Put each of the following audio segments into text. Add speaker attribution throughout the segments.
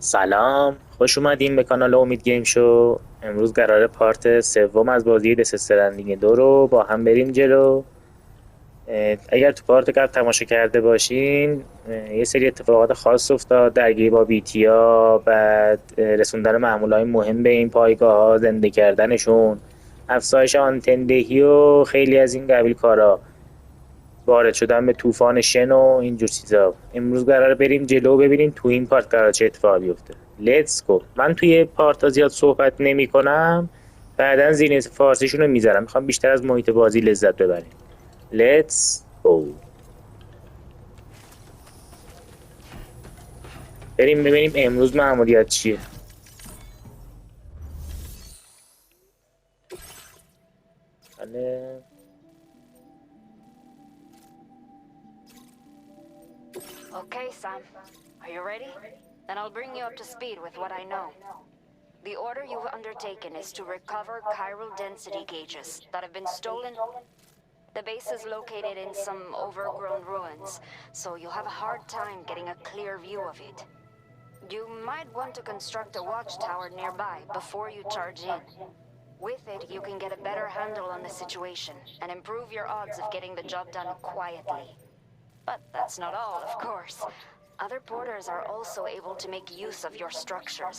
Speaker 1: سلام، خوش اومدین به کانال امید گیم شو. امروز قراره پارت سوم از بازی دست استرندینگ 2 رو با هم بریم جلو. اگر تو پارت قبل تماشا کرده باشین، یه سری اتفاقات خاص افتاد، درگیری با بیتیا، بعد رسوندن معمولای مهم به این پایگاه ها، زنده کردنشون، افزایش آنتن دهی و خیلی از این قبیل کارا، وارد شدن به طوفان شن و اینجور چیزا. امروز قراره بریم جلو و ببینیم تو این پارت قراره چه اتفاقی بیفته. لیتس گو. من توی پارت زیاد صحبت نمی کنم، بعدا زیرنویس فارسیشون رو میذارم، میخوام بیشتر از محیط بازی لذت ببریم. لیتس گو. بریم ببینیم امروز مأموریت چیه. بله.
Speaker 2: Okay, Sam. Are you ready? Then I'll bring you up to speed with what I know. The order you've undertaken is to recover chiral density gauges that have been stolen. The base is located in some overgrown ruins, so you'll have a hard time getting a clear view of it. You might want to construct a watchtower nearby before you charge in. With it, you can get a better handle on the situation and improve your odds of getting the job done quietly. But that's not all, of course. Other porters are also able to make use of your structures.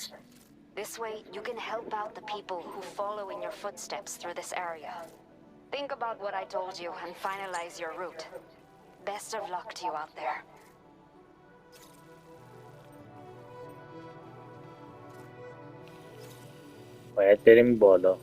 Speaker 2: This way, you can help out the people who follow in your footsteps through this area. Think about what I told you and finalize your route. Best of luck to you out there.
Speaker 1: باید بریم بالا.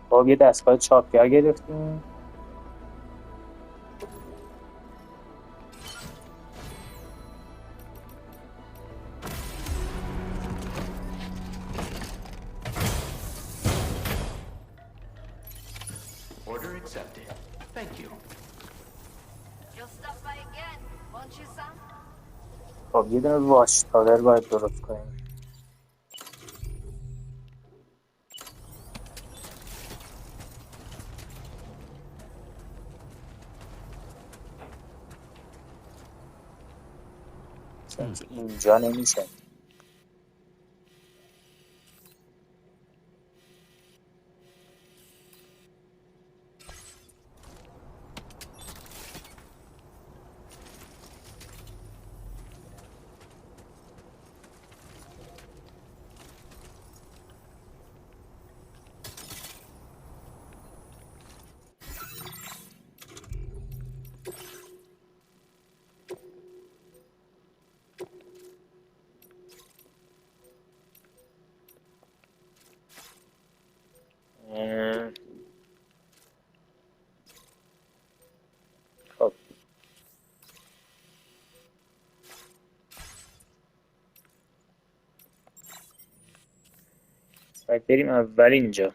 Speaker 1: خب یه دستگاه چاپگر گرفتیم.
Speaker 3: Order accepted. Thank you.
Speaker 2: You'll stop by again, won't you, Sam?
Speaker 1: خب یه دونه واچ تاور باید درست کنیم. اینجا نمیشه. خب باید بریم اول اینجا.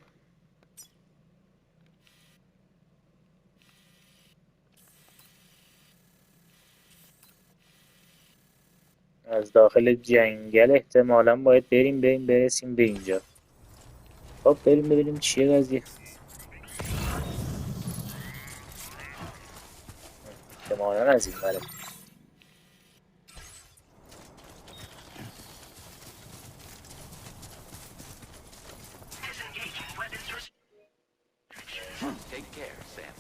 Speaker 1: از داخل جنگل احتمالا باید بریم برسیم به اینجا. خب بریم ببینیم چیه قضیه. احتمالا از این بره.
Speaker 3: Take care, Sam.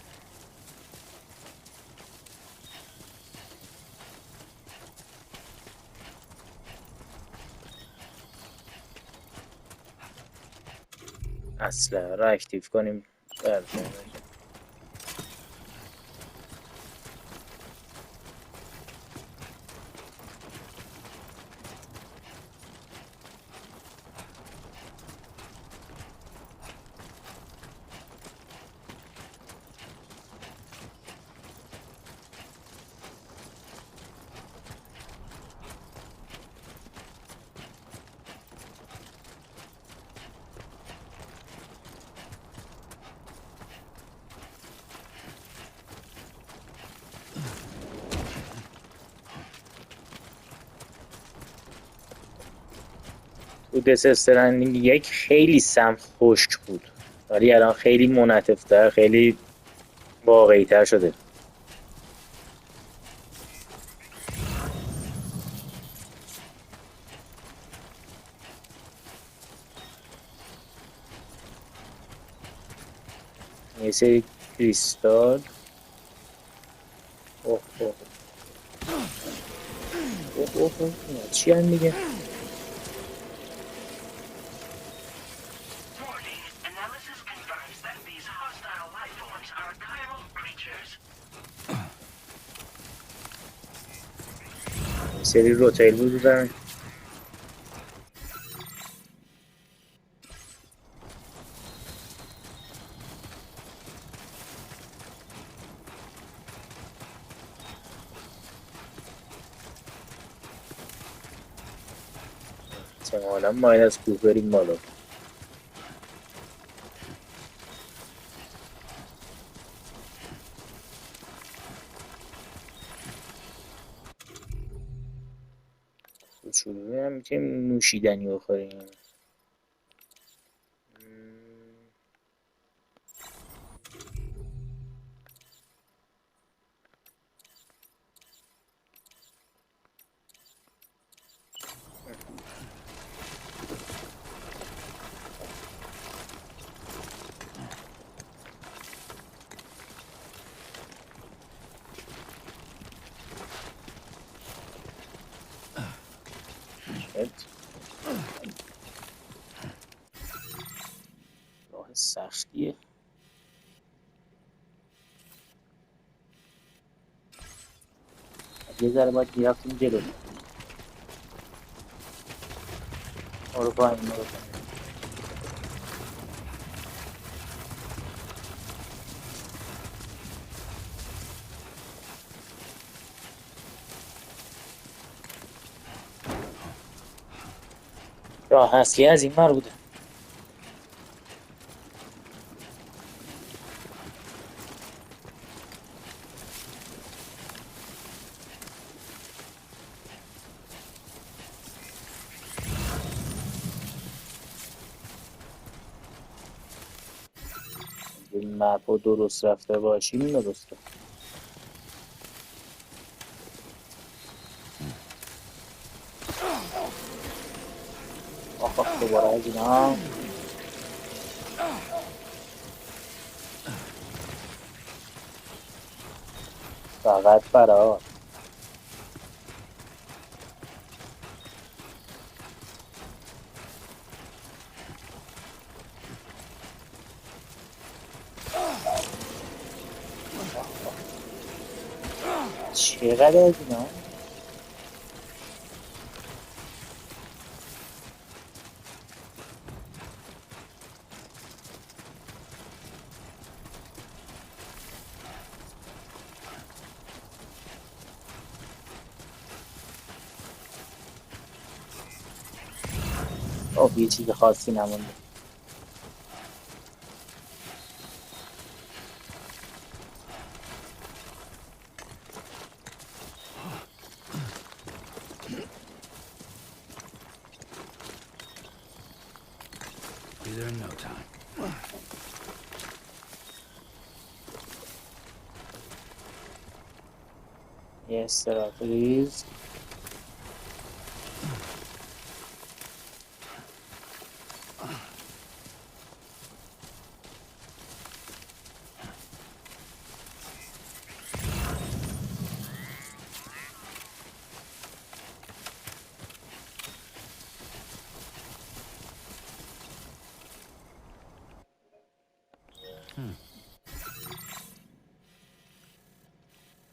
Speaker 1: اسلحه رو اکتیو کنیم. بردن. تو دث استرندینگ یک خیلی سم خشک بود، ولی الان خیلی منعطف‌تر، خیلی واقعی‌تر شده. یه سری کریستال. اوه اوه اوه اوه اوه. اینا چی هم میگه؟ یه سری روتیل بود بودن. احتمالا باید از کوه بریم بالا. کوچولوی هم میتونیم نوشیدنی بخوریم. راه سختیه. یه ذره باید میرفتیم جلو. آره با این رو راه اصلی از این ور بوده. این مپ رو درست رفته باشیم درسته. آخ دوباره از اینا فقط فرار. چقدر از اینا یه چیز خاصی نمونده. یه استراحت ریز.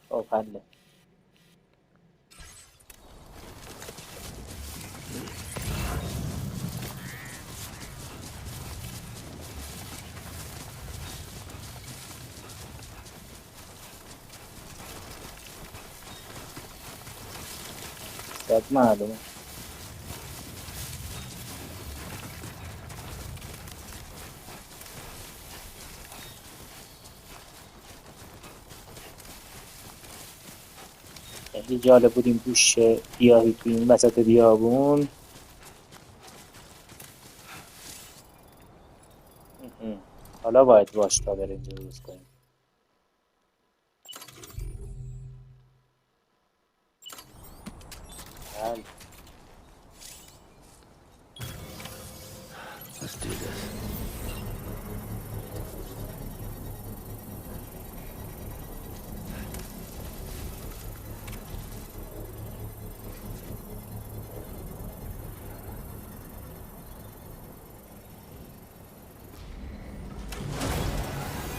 Speaker 1: خب حله. صد معلومه. خیلی جالب بود این پوش گیاهی تو این وسط بیابون. حالا باید واش تاور اینجا درست کنیم. بله.
Speaker 3: Let's do this.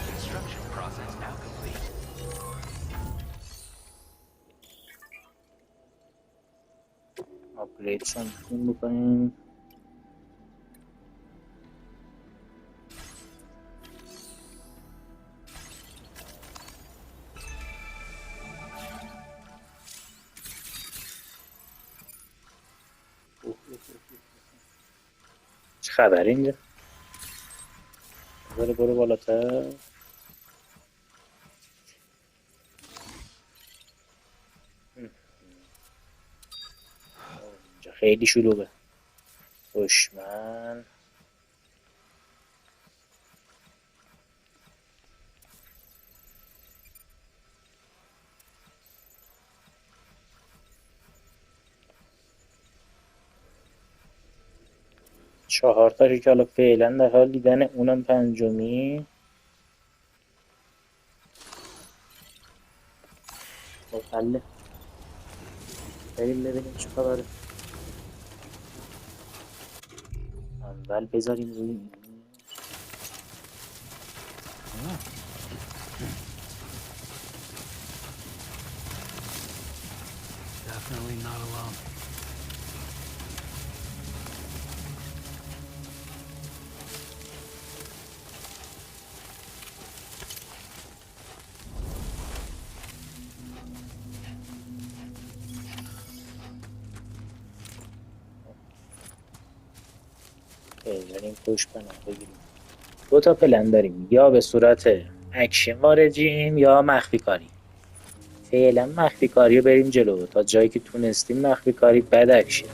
Speaker 3: Construction process now complete.
Speaker 1: آپگریدشون بکنیم. چه خبر اینجا؟ برو بالاتر. اینجا خیلی شلوغه. دشمن. چهار تاشو که حالا فعلا در حال دیدن، اونم پنجمی. حله بریم ببینیم چه خبره. اول بذاریم روی این.
Speaker 3: Definitely not alone.
Speaker 1: بریم پشت پناه بگیریم. دو تا پلن داریم، یا به صورت اکشن واردیم یا مخفی کاری. فعلا مخفی کاری رو بریم جلو تا جایی که تونستیم مخفی کاری، بعد اکشن.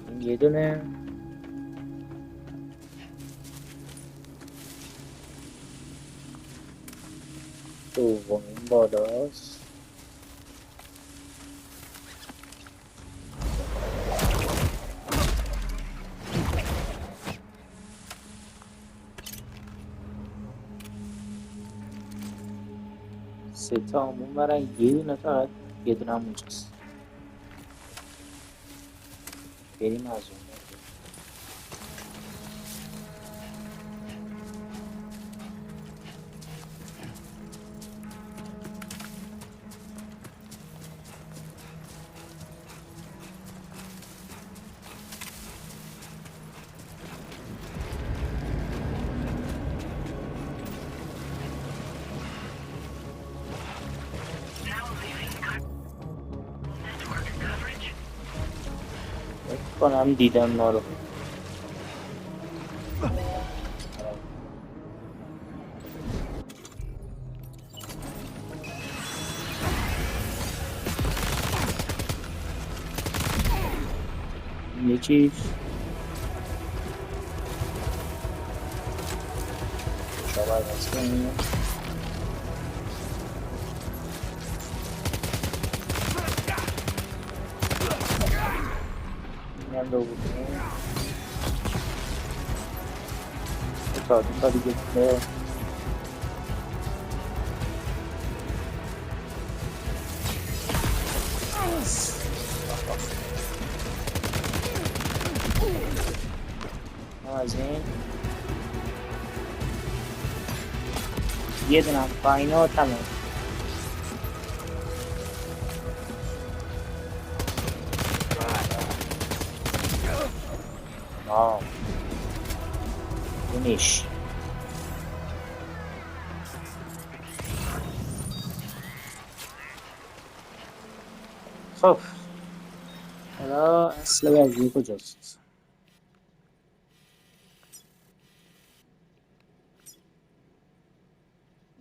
Speaker 1: این یه دونه. دومین بالاست. سه تا همون برن، یه دونه فقط، یه دونه هم اونجاست. بریم از اون. کنم دیدن ما رو. یکی شاید از کنیم. اینم دو بود. تا دیگه که از این یه دونم پایین ها تمام. اونیش خب حالا اصل قضیه کجاست؟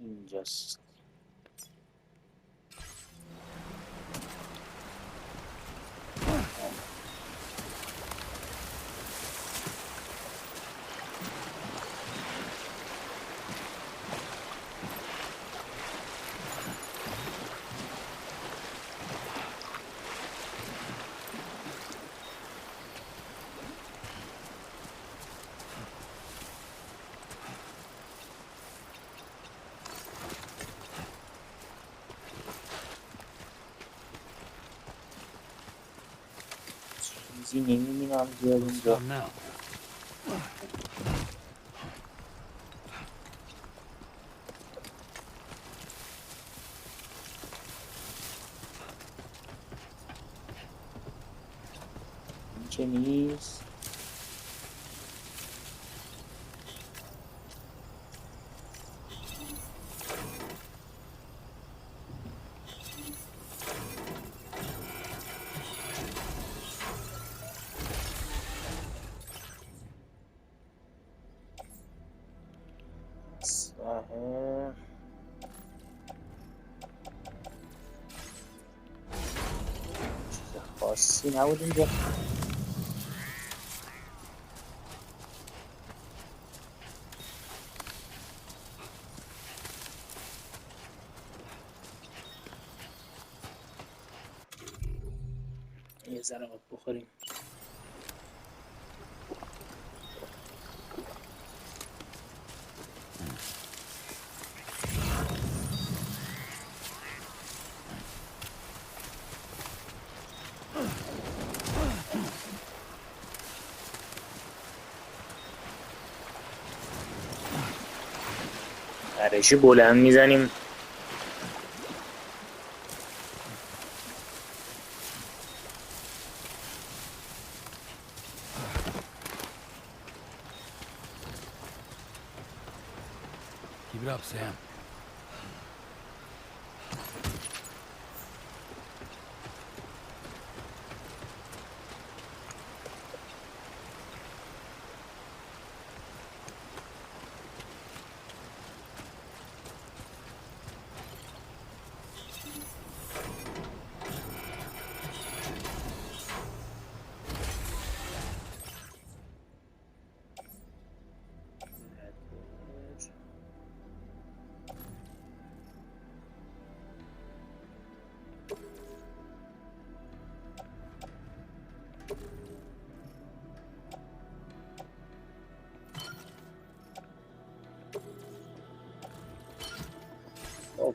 Speaker 1: اینجاست. چیزی نمی‌بینم زیاد اینجا.
Speaker 3: Stop now.
Speaker 1: اینجا نیست. آها. چیز خاصی نبود اینجا. یه ذره آب بخوریم. درشی بلند میزنیم.
Speaker 3: Keep it up, Sam.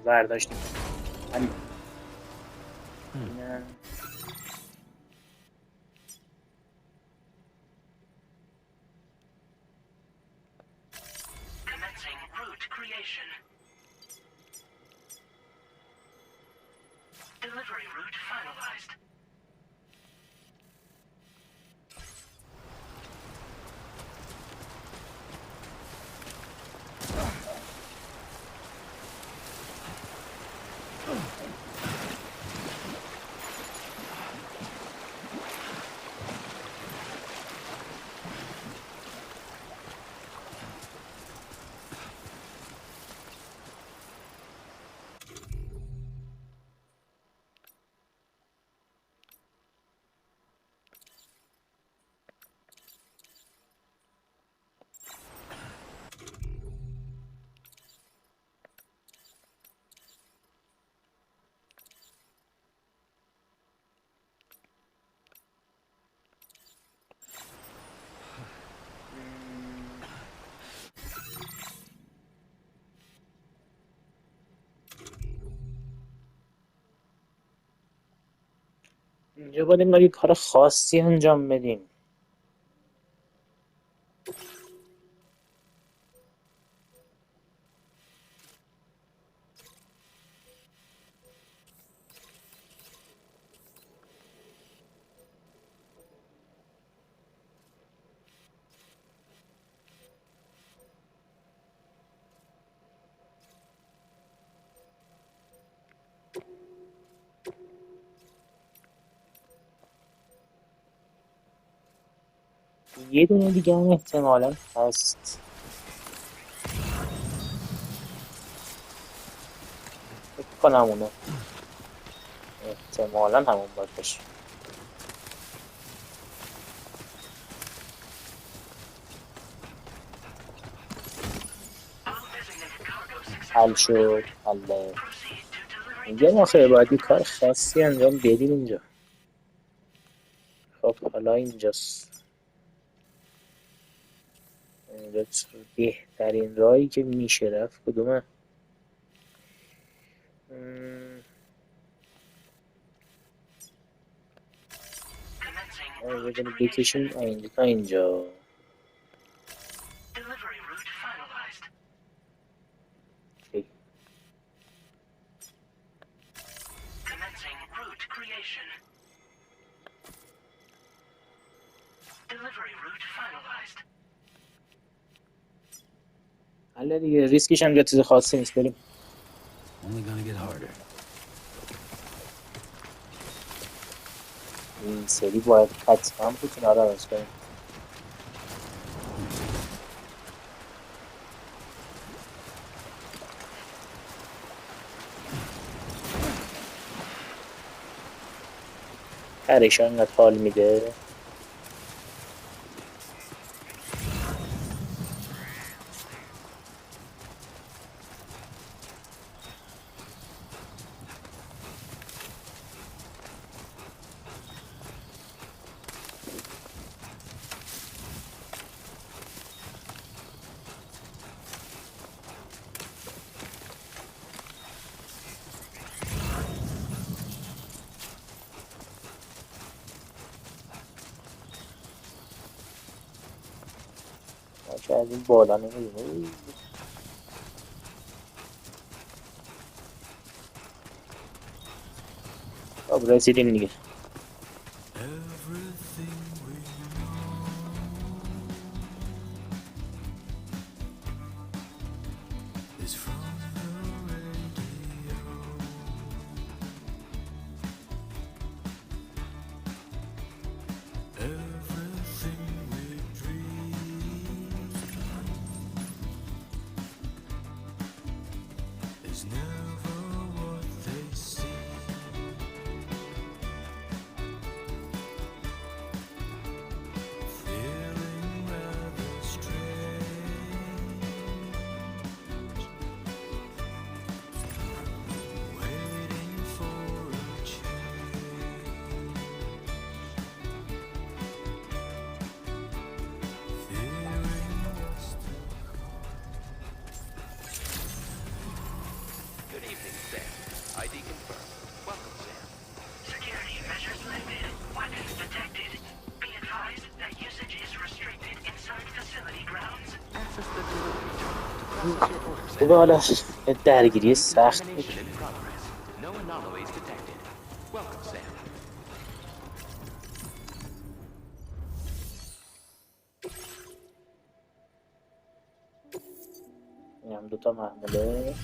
Speaker 3: برداشتیم. همین. اینم.
Speaker 4: Commencing route creation. Delivery route finalized.
Speaker 1: اینجا باید ما یه کار خاصی انجام بدیم. یه دونه دیگه هم احتمالا هست. کنم اونو. احتمالا همون باید باشه. حل شد. حله میگم آخه باید یه کار خاصی انجام بدیم اینجا. خب حالا اینجاست. اینجا بهترین راهی که میشه رفت کدومه؟ یه دونه بکشیم اینجا تا اینجا.
Speaker 4: Delivery route finalized.
Speaker 1: اوکی.
Speaker 4: Commencing route creation. Delivery route finalized.
Speaker 1: حالا دیگه ریسکش هم چیز خاصی نیست. بریم.
Speaker 3: Only gonna get harder.
Speaker 1: این سری باید حتما بتونیم آره عوض کنیم. هرش انقدر حال میده. از این بالا نمیدونه. خب رسیدیم دیگه.
Speaker 4: Security measures lifted. Weapons detected. Be advised that usage is restricted inside facility grounds.
Speaker 5: Access the delivery terminal to process your orders.
Speaker 1: خوبه حالا درگیری سخت بود.
Speaker 5: Mission in progress. No anomalies detected. Welcome, Sam.
Speaker 1: این هم دوتا محموله.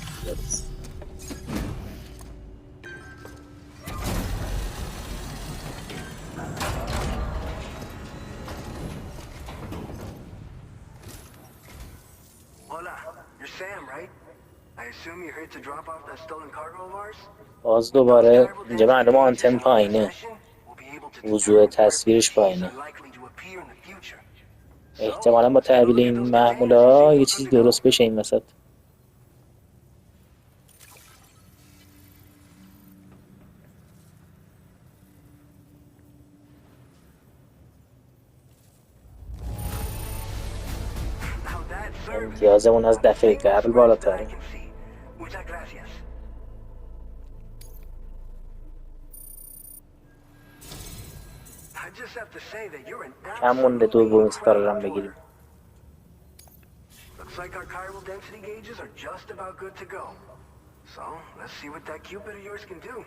Speaker 6: Hola, you're Sam, right? I assume you're here to drop off that stolen cargo of ours?
Speaker 1: باز دوباره اینجا معلومه آنتن پایینه. وضوح تصویرش پایینه. احتمالا با تحویل این محموله یه چیزی درست بشه این وسط. امتیازمون از دفعه قبل بالاتره. کم مونده دومین ستاره رو بگیریم.
Speaker 6: Looks like our chiral density gauges are just about good to go. So, let's see what that Cupid of yours can do.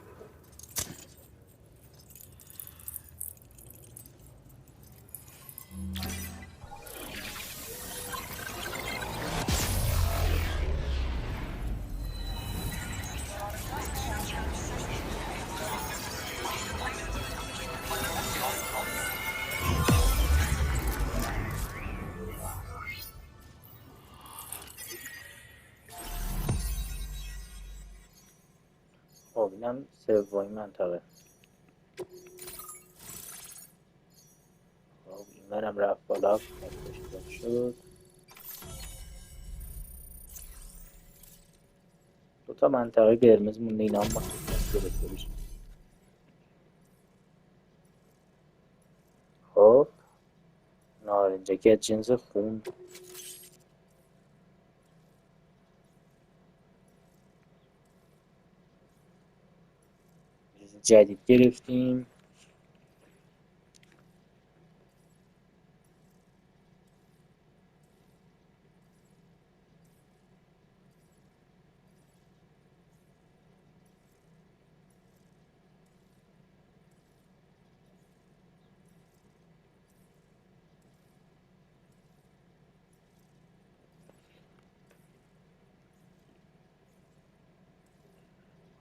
Speaker 1: اینم سومین منطقه. خب این منم رفت بالا شد. دو تا منطقه قرمز مونده، اینا هم گرفته بشه. خب نارنجکی از جنس خون. جدید گرفتیم.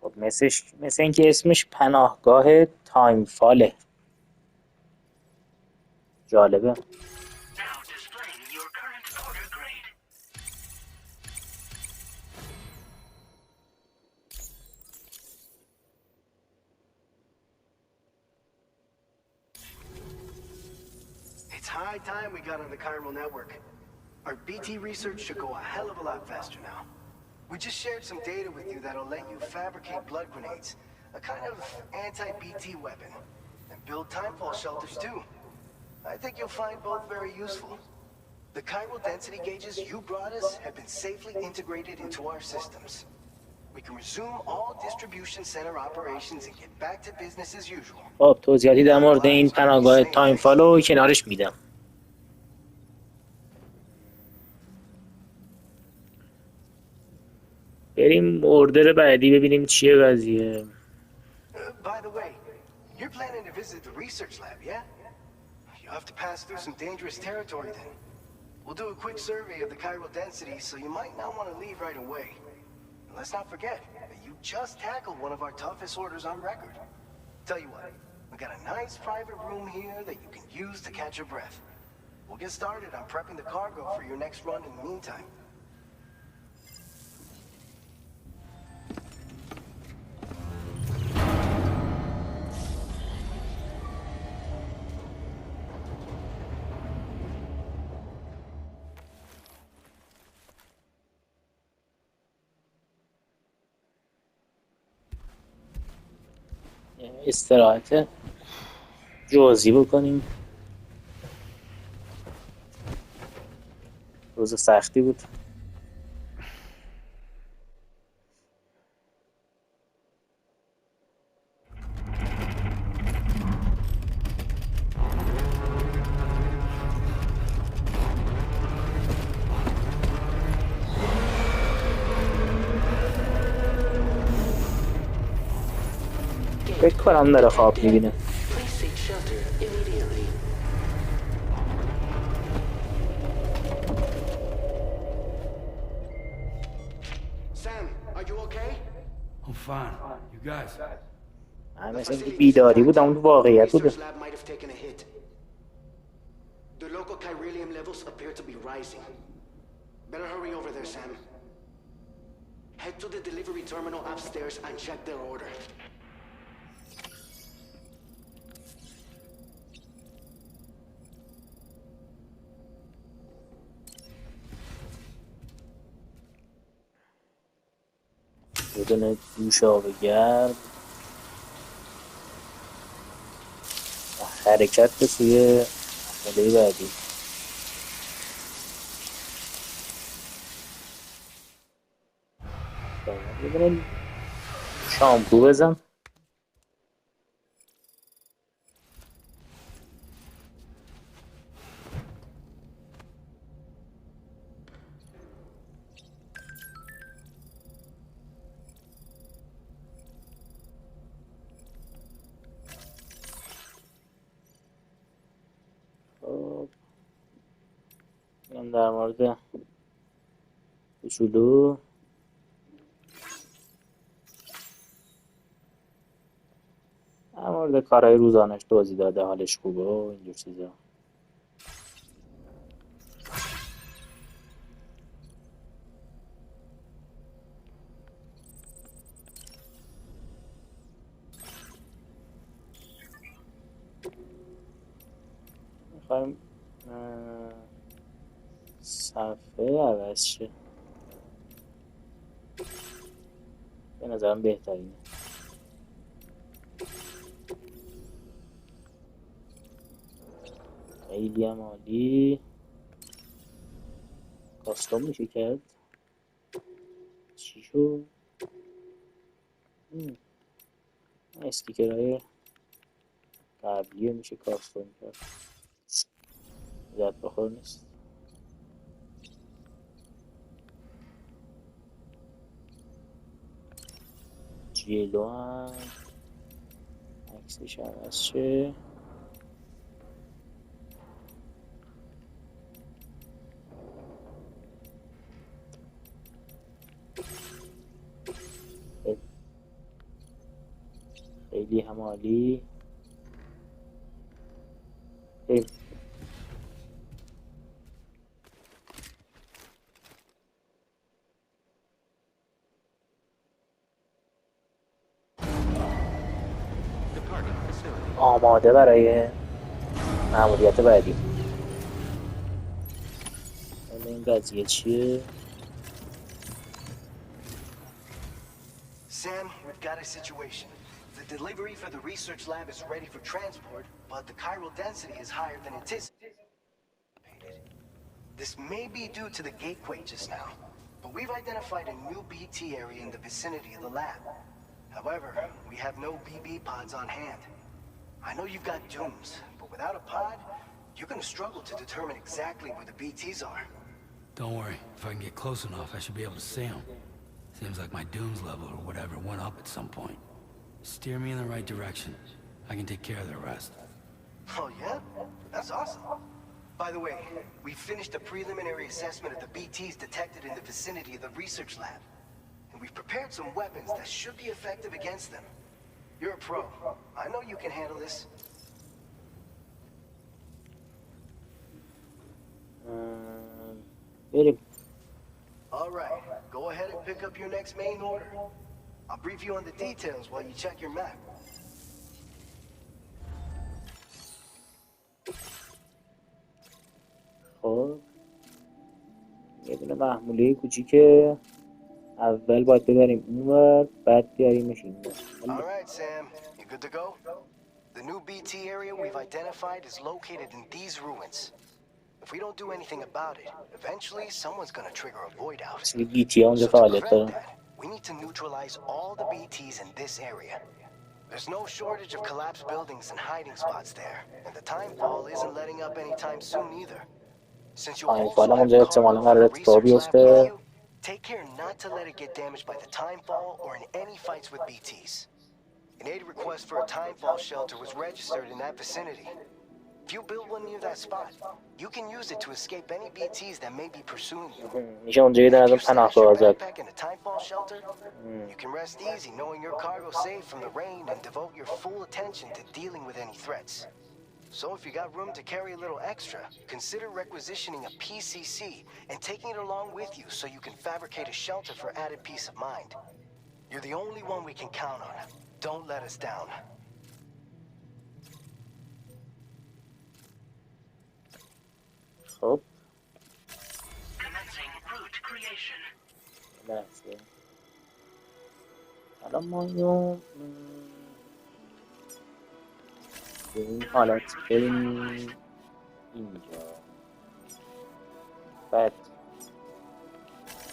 Speaker 1: خب مثل اینکه اسمش پناهگاه تایم فاله. جالبه.
Speaker 4: Now displaying your current order grade.
Speaker 6: It's high time we got on the chiral network. Our BT research should go a hell of a lot faster now. We just shared some data with you that'll let you fabricate blood grenades, a kind of anti-BT weapon, and build timefall shelters too. I think you'll find both very useful. The chiral density gauges you brought us have been safely integrated into our systems. We can resume all distribution center operations and get back to business as usual.
Speaker 1: خب توضیحاتی در مورد این پناهگاه تایم فالو کنارش میدم. بریم اوردر بعدی ببینیم چیه قضیه.
Speaker 6: By the way, you're planning to visit the research lab, yeah? You'll have to pass through some dangerous territory then. We'll do a quick survey of the chiral density, so you might not want to leave right away. And let's not forget that you just tackled one of our toughest orders on record. Tell you what, we got a nice private room here that you can use to catch your breath. We'll get started on prepping the cargo for your next run in the meantime.
Speaker 1: استراحت جزئی بکنیم. روز سختی بود. فکر کنم داره خواب میبینه.
Speaker 6: Sam, are you okay?
Speaker 3: I'm fine. You guys?
Speaker 1: مثل اینکه بیداری بود اما واقعیت بود.
Speaker 6: The local chiralium levels appear to be rising. Better hurry over there, Sam. Head to the delivery terminal upstairs and check their order.
Speaker 1: بدون دوش آب گرم حرکت به سوی مرحله بعدی. ببینیم شامپو بزن. این در مورد کوچولو در مورد کارهای روزانش توضیح داده، حالش خوبه و اینجور چیزا. میخوایم صفحه عوض شه، به نظرم بهترینه. خیلی هم عالی. کاستوم میشه کرد. چی شد؟ استیکرهای قبلی میشه کاستوم کرد. زد بخور نیست. جلو هم عکسش عوض شه. خیلی هم عالی. آماده برای مأموریت بعدی. این قضیه چیه؟
Speaker 6: Sam, we've got a situation. The delivery for the research lab is ready for transport, but the chiral density is higher than anticipated. This may be due to the gateway just now, but we've identified a new BT area in the vicinity of the lab. However, we have no BB pods on hand. I know you've got dooms, but without a pod, you're gonna struggle to determine exactly where the BTs are.
Speaker 3: Don't worry. If I can get close enough, I should be able to see them. Seems like my dooms level or whatever went up at some point. Steer me in the right direction. I can take care of the rest.
Speaker 6: Oh yeah? That's awesome. By the way, we finished a preliminary assessment of the BTs detected in the vicinity of the research lab. And we've prepared some weapons that should be effective against them. You're a pro. I know you can handle this.
Speaker 1: بریم.
Speaker 6: All right, go ahead and pick up your next main order. I'll brief you on the details while you check your map.
Speaker 1: خب یه دونه محموله کوچیکه اول باید ببریم اونور بعد بیاریمش اینور.
Speaker 6: All right, Sam, you good to go? The new BT area we've identified is located in these ruins. If we don't do anything about it, eventually someone's gonna trigger a void out.
Speaker 1: اصلی بیتی ها اونجا
Speaker 6: So to
Speaker 1: فعالیت
Speaker 6: prevent
Speaker 1: دارن.
Speaker 6: that, we need to neutralize all the BTs in this area. There's no shortage of collapsed buildings and hiding spots there, and the timefall isn't letting up anytime soon either. Since you also
Speaker 1: تایمفال هم
Speaker 6: have
Speaker 1: اونجا احتمالا
Speaker 6: cargo from
Speaker 1: قرار
Speaker 6: the
Speaker 1: اتفاق
Speaker 6: research lab with
Speaker 1: بیفته.
Speaker 6: you, take care not to let it get damaged by the timefall or in any fights with BTs. An aid request for a timefall shelter was registered in that vicinity. If you build one near that spot, you can use it to escape any BTs that may be pursuing you.
Speaker 1: میشه اونجا یه
Speaker 6: And
Speaker 1: دونه
Speaker 6: if
Speaker 1: ازم
Speaker 6: you stash
Speaker 1: پناه
Speaker 6: your
Speaker 1: آزاد.
Speaker 6: backpack in a timefall shelter, you can rest easy knowing your cargo's safe from the rain and devote your full attention to dealing with any threats. So if you got room to carry a little extra, consider requisitioning a PCC and taking it along with you so you can fabricate a shelter for added peace of mind. You're the only one we can count on. Don't let us down.
Speaker 1: خب
Speaker 4: Commencing route creation.
Speaker 1: لحظه الان ما اینو به این حالت بریم اینجا، بعد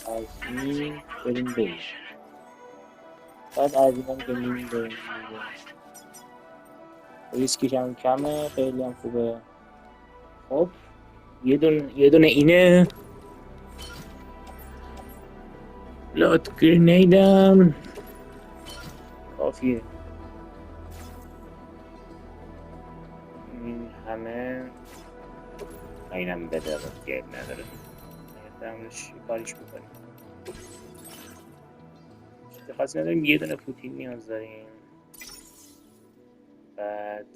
Speaker 1: از این بریم به این، بعد از این هم بریم به این دیگه. ریسکش هم کمه، خیلی هم خوبه. خب یه دونه اینه. لات گرینیدم کافیه. این همه اینم بده گیر نداره. دمش کاریش بکنیم. خاصی نداریم، یه دونه پوتین نیاز داریم. بعد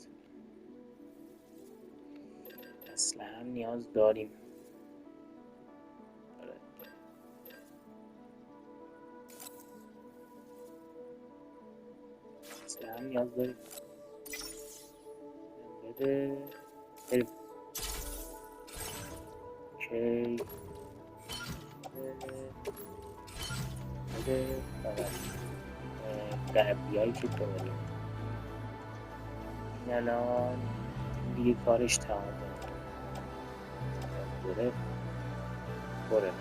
Speaker 1: اسلحه هم نیاز داریم. اسلحه هم نیاز داریم. بده بریم. شده فقط قبلیایی که داریم. این الان دیگه کارش تمامه. دوره نه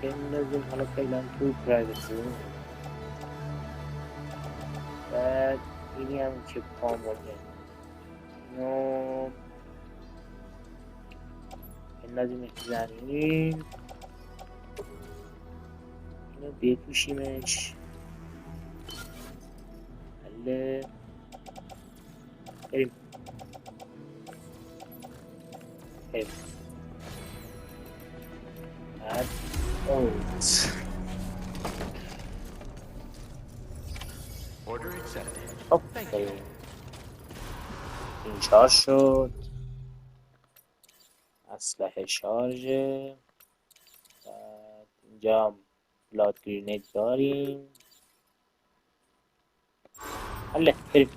Speaker 1: بندازیم حالا فعلا تو پرایوت روم. بعد اینی هم که کامله اینو بندازیم زمین، اینو بپوشیمش. بله بریم بعد اوت.
Speaker 5: Order accepted.
Speaker 1: خب این شارژ شد، اسلحه شارژه. بعد اینجا هم بلاد گرینید داریم. حله بریم.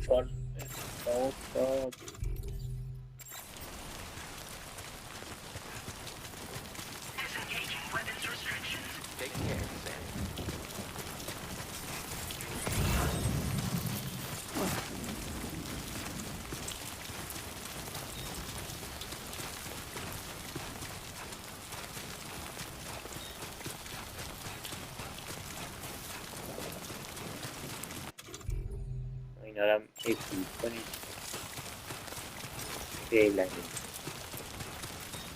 Speaker 1: چون افتاد
Speaker 4: Disengaging weapons restrictions.
Speaker 5: Take care, Sam.
Speaker 1: اینا رو هم اکلیپ کنید فعلا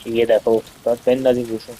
Speaker 1: که یه دفعه افتاد بندازیم روشون.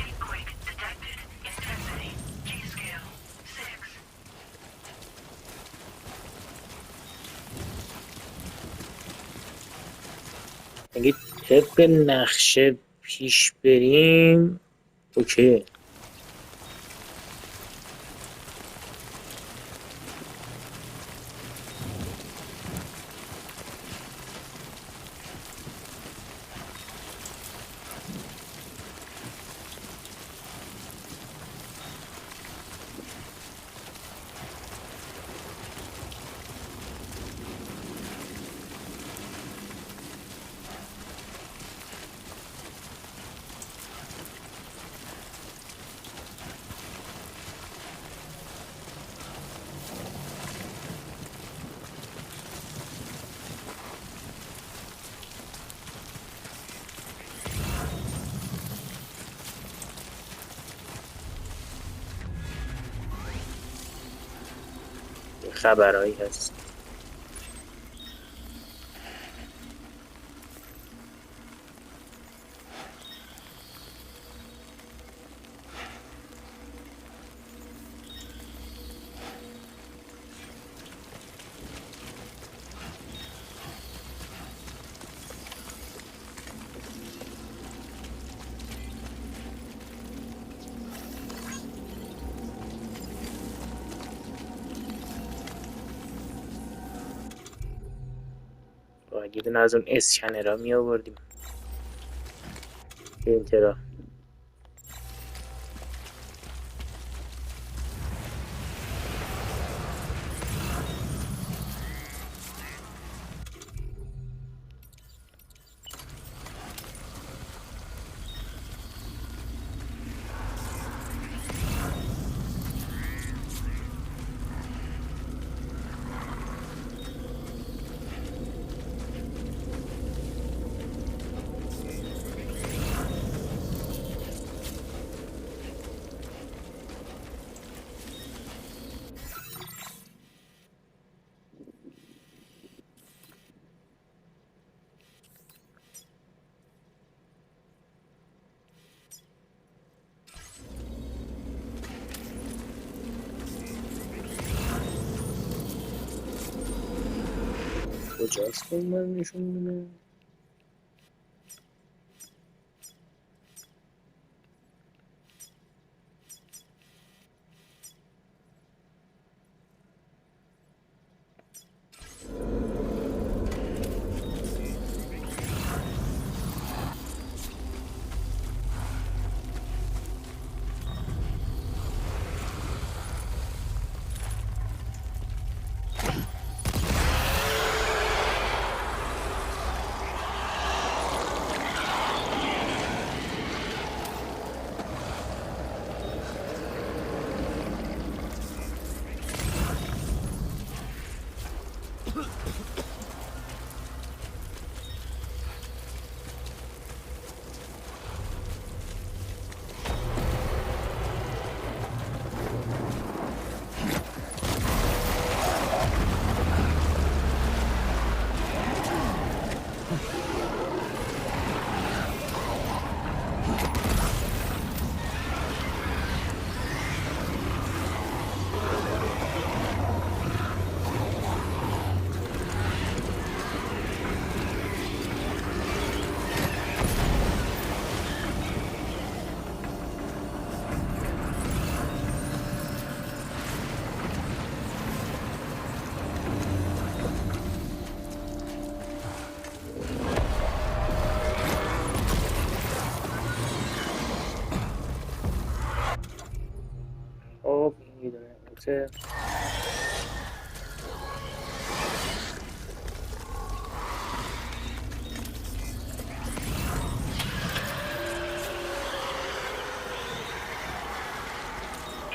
Speaker 4: Earthquake detected. Intensity. G-scale. 6.
Speaker 1: اگه طبق نقشه پیش بریم اوکی. خبرهایی هست. باید یه دونه از اون اسکنرها می آوردیم پرینترها. کجاست که من نشون میده؟ خب این یه دونه اوته.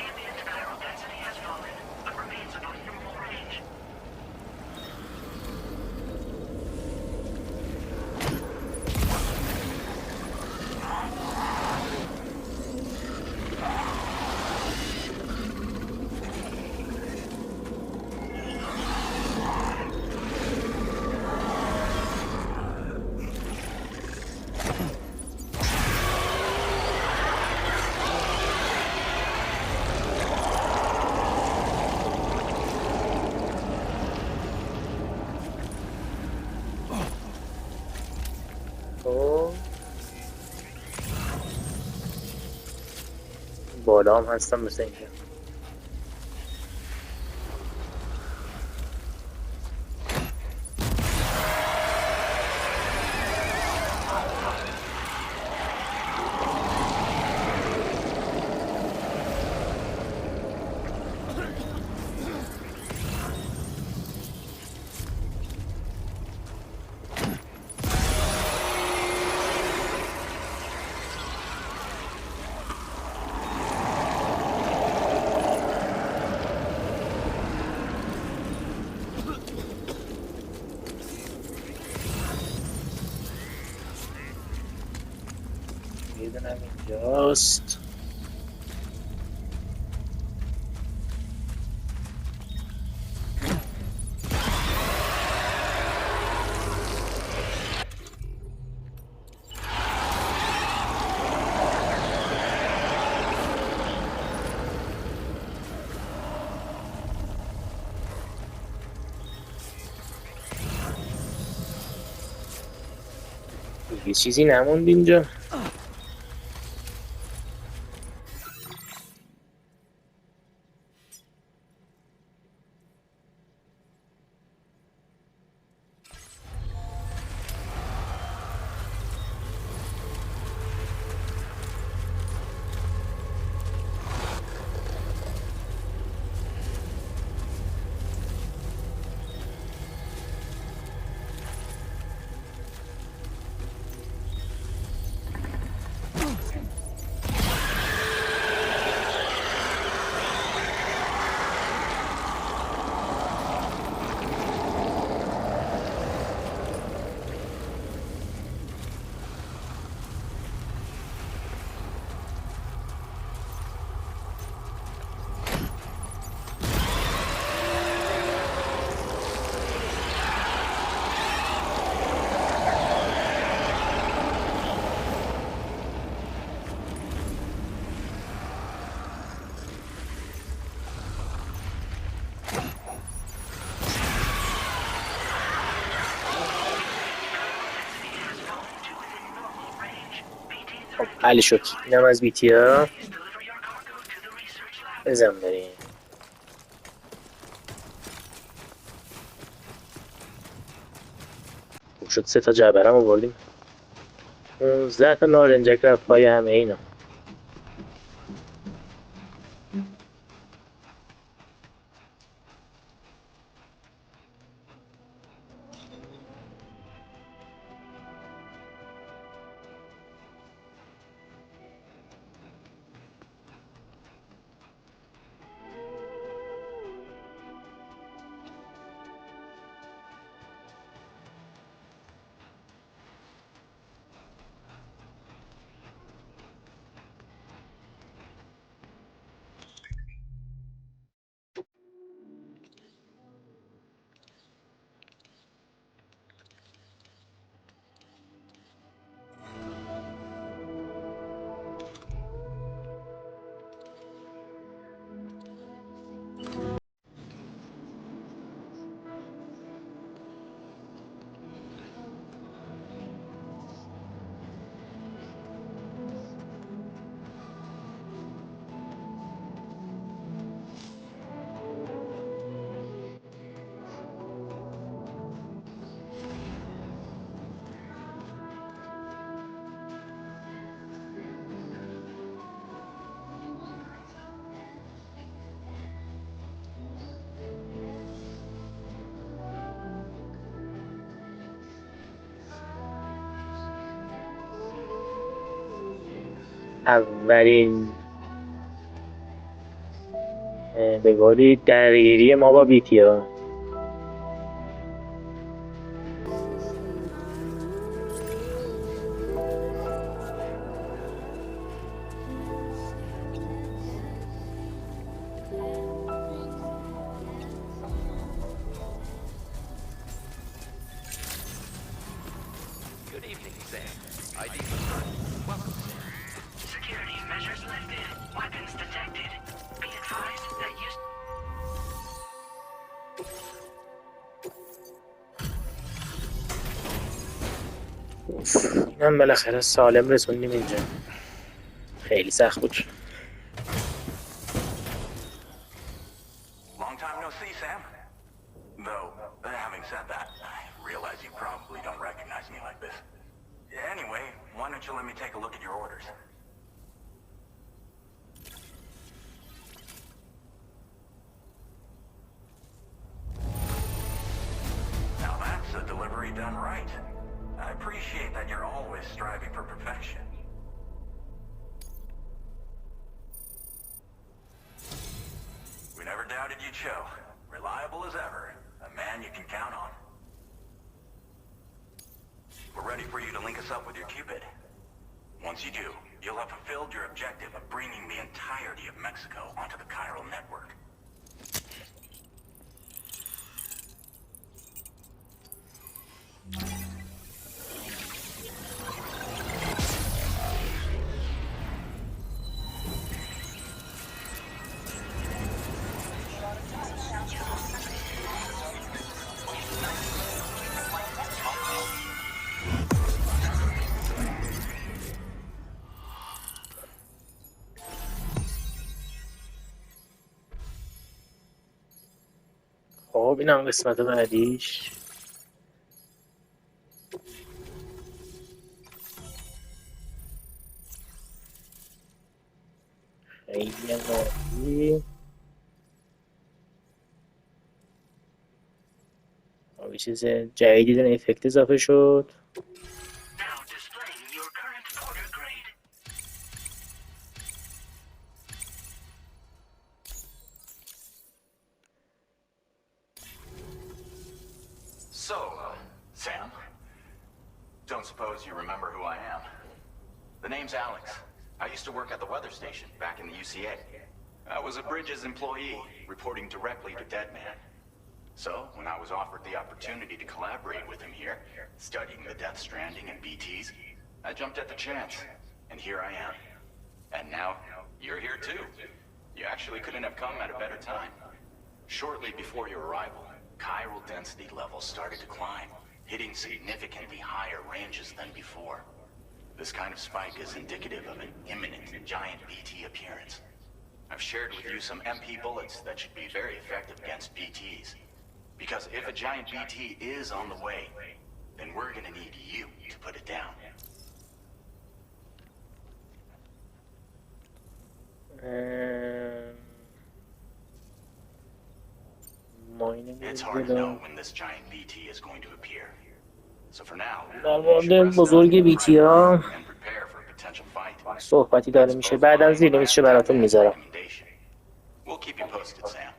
Speaker 4: Ambient chiral density has fallen, but remains above normal range.
Speaker 1: خب بالا هم هستم مثل اینکه. یه دونم اینجاست. یه چیزی نموند اینجا. حل شد. اینم از بیتیا. بزن بریم. خوب شد 3 تا جعبرم آوردیم. 19 تا نارنجک رفت پای همه اینا. اولین به قولی درگیری ما با بیتیا.
Speaker 5: Good evening, Sam. ID Welcome.
Speaker 4: Security measures lifted. Weapons detected. Be advised that you...
Speaker 1: اینم بالاخره سالم رسوندیم اینجا. خیلی سخت بود.
Speaker 7: Long time no see, Sam. Though, having said that, I realize you probably don't recognize me like this. Anyway, why don't you let me take a look at your orders? Now that's a delivery done right. I appreciate that you're always striving for perfection. We never doubted you'd show. Reliable as ever. A man you can count on. We're ready for you to link us up with your Cupid. Once you do, you'll have fulfilled your objective of bringing the entirety of Mexico onto the chiral network.
Speaker 1: خب اینم قسمت بعدیش. خیلی مالی. یه چیز جدیدی دونه افکت اضافه شد.
Speaker 4: Now displaying your current order grade.
Speaker 7: So, Sam, don't suppose you remember who I am? The name's Alex. I used to work at the weather station back in the UCA. I was a Bridges employee, reporting directly to Deadman. So, when I was offered the opportunity to collaborate with him here, studying the Death Stranding and BTs, I jumped at the chance, and here I am. And now, you're here too. You actually couldn't have come at a better time. Shortly before your arrival, chiral density levels started to climb, hitting significantly higher ranges than before. This kind of spike is indicative of an imminent giant BT appearance. I've shared with you some MP bullets that should be very effective against BTs. Because if a giant BT is on the way, then we're gonna need you to put it down. It's hard to know when this giant BT is going to appear. So for now,
Speaker 1: در مورد بزرگ بیتی ها صحبتی داره میشه. بعدا زیرنویسش براتون میذارم.
Speaker 7: We'll keep you posted, Sam.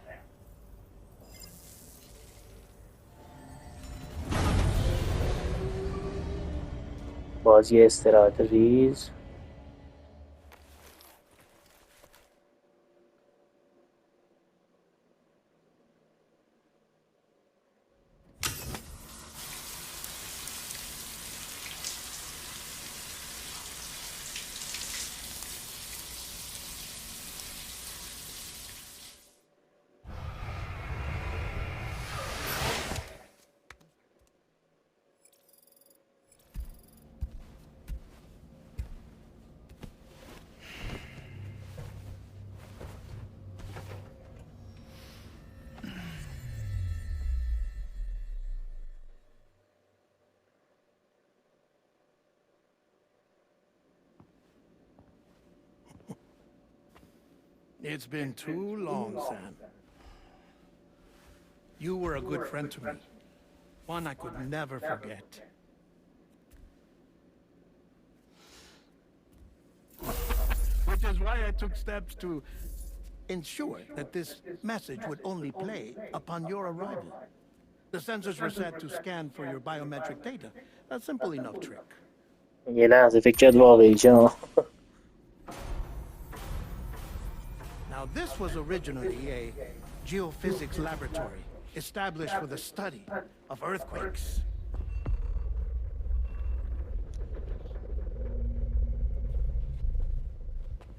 Speaker 1: بازی استراحت ریز.
Speaker 8: It's been too long, Sam. You were a good friend to me. One I could never forget. Which is why I took steps to ensure that this message would only play upon your arrival. The sensors were set to scan for your biometric data. A simple enough trick.
Speaker 1: یه لحظه فکر کرد واقعی جا.
Speaker 8: Now, this was originally a geophysics laboratory established for the study of earthquakes.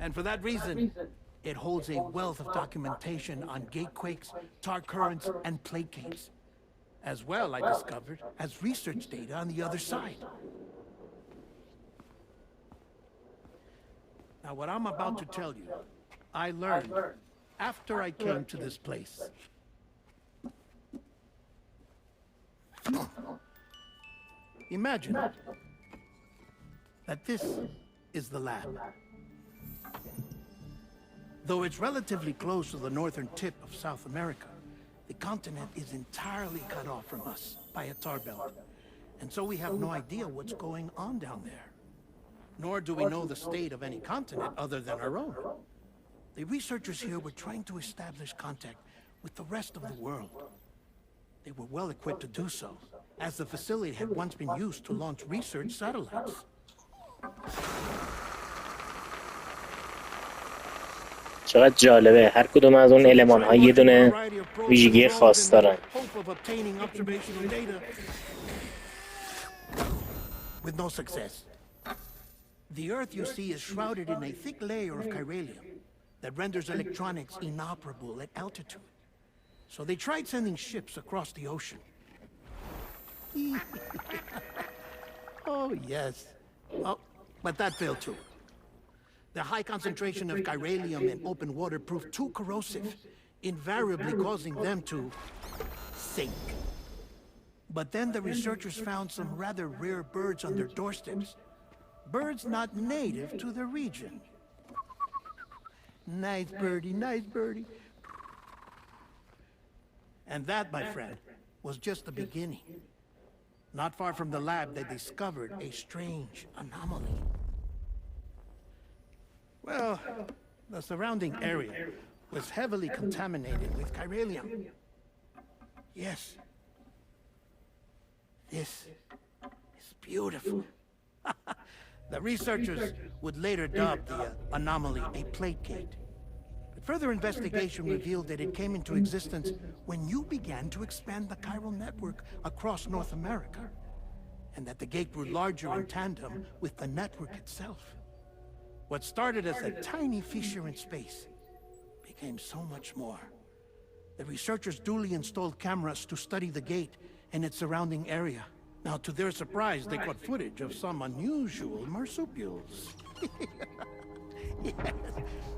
Speaker 8: And for that reason, it holds a wealth of documentation on gatequakes, tar currents, and plate gates. As well, I discovered, as research data on the other side. Now, what I'm about to tell you, I learned after I came to this place. Imagine that this is the lab. Though it's relatively close to the northern tip of South America, the continent is entirely cut off from us by a tar belt. And so we have no idea what's going on down there. Nor do we know the state of any continent other than our own. The researchers here were trying to establish contact with the rest of the world. They were well equipped to do so, as the facility had once been used to launch research satellites.
Speaker 1: چقدر جالبه. هر کدوم از اون المان ها یه دونه ویژگی خاص دارن.
Speaker 8: With no success. The Earth, you see, is shrouded in a thick layer of chiralium that renders electronics inoperable at altitude. So they tried sending ships across the ocean. Oh, yes. Oh, but that failed too. The high concentration of chiralium in open water proved too corrosive, invariably causing them to sink. But then the researchers found some rather rare birds on their doorsteps. Birds not native to the region. Nice birdie, nice birdie. And that, my friend, was just the beginning. Not far from the lab, they discovered a strange anomaly. Well, the surrounding area was heavily contaminated with chiralium. Yes. This is beautiful. The researchers would later dub the anomaly a plate gate. But further investigation revealed that it came into existence when you began to expand the chiral network across North America, and that the gate grew larger in tandem with the network itself. What started as a tiny fissure in space became so much more. The researchers duly installed cameras to study the gate and its surrounding area. Now, to their surprise, they caught footage of some unusual marsupials. Yes,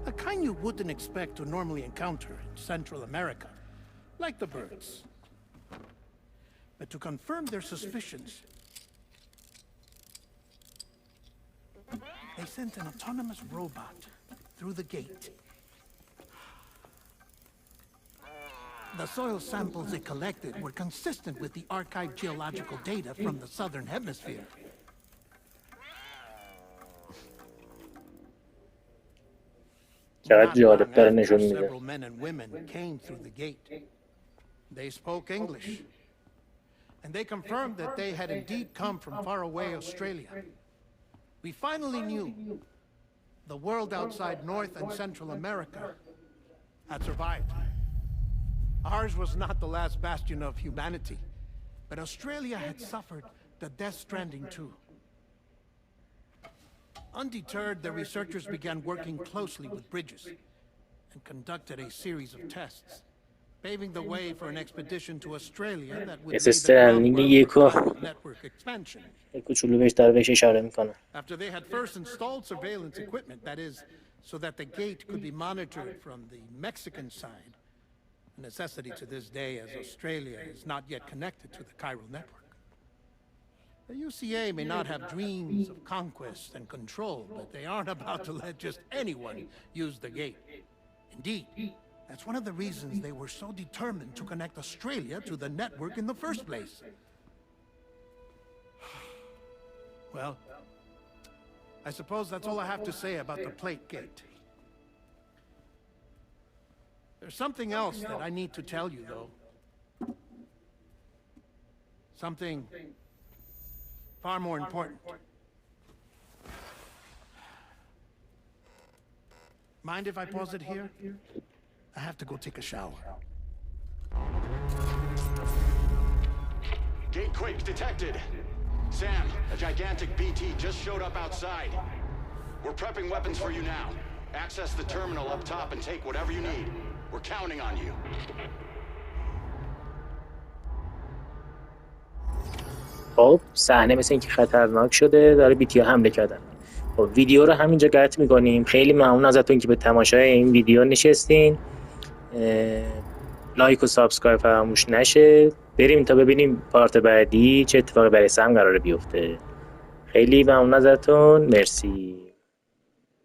Speaker 8: a kind you wouldn't expect to normally encounter in Central America, like the birds. But to confirm their suspicions, they sent an autonomous robot through the gate. The soil samples they collected were consistent with the archived geological data from the southern hemisphere.
Speaker 1: چقدر جالب داره نشون
Speaker 8: After
Speaker 1: میده.
Speaker 8: several men and women came through the gate. They spoke English, and they confirmed that they had indeed come from faraway Australia. We finally knew the world outside North and Central America had survived. Ours was not the last bastion of humanity, but Australia had suffered the Death Stranding too. Undeterred, the researchers began working closely with Bridges and conducted a series of tests, paving the way for an expedition to Australia that would lay the groundwork for network expansion.
Speaker 1: کوچولو بهش داره بهش اشاره میکنه.
Speaker 8: After they had first installed surveillance equipment, that is, so that the gate could be monitored from the Mexican side, a necessity to this day as Australia is not yet connected to the chiral network. The UCA may not have dreams of conquest and control, but they aren't about to let just anyone use the gate. Indeed, that's one of the reasons they were so determined to connect Australia to the network in the first place. Well, I suppose that's all I have to say about the plate gate. There's something else that I need to tell you, though. Something far more important. Mind if I pause it here? I have to go take a shower.
Speaker 9: Gate quake detected. Sam, a gigantic BT just showed up outside. We're prepping weapons for you now. Access the terminal up top and take whatever you need. We're counting on you.
Speaker 1: خب صحنه مثل اینکه خطرناک شده، داره بیتیا حمله کردن. خب ویدیو رو همینجا قطع می‌کنیم. خیلی ممنون ازتون که به تماشای این ویدیو نشستین. لایک و سابسکرایب فراموش نشه. بریم تا ببینیم پارت بعدی چه اتفاقی برای سم قراره بیفته. خیلی ممنون ازتون. مرسی.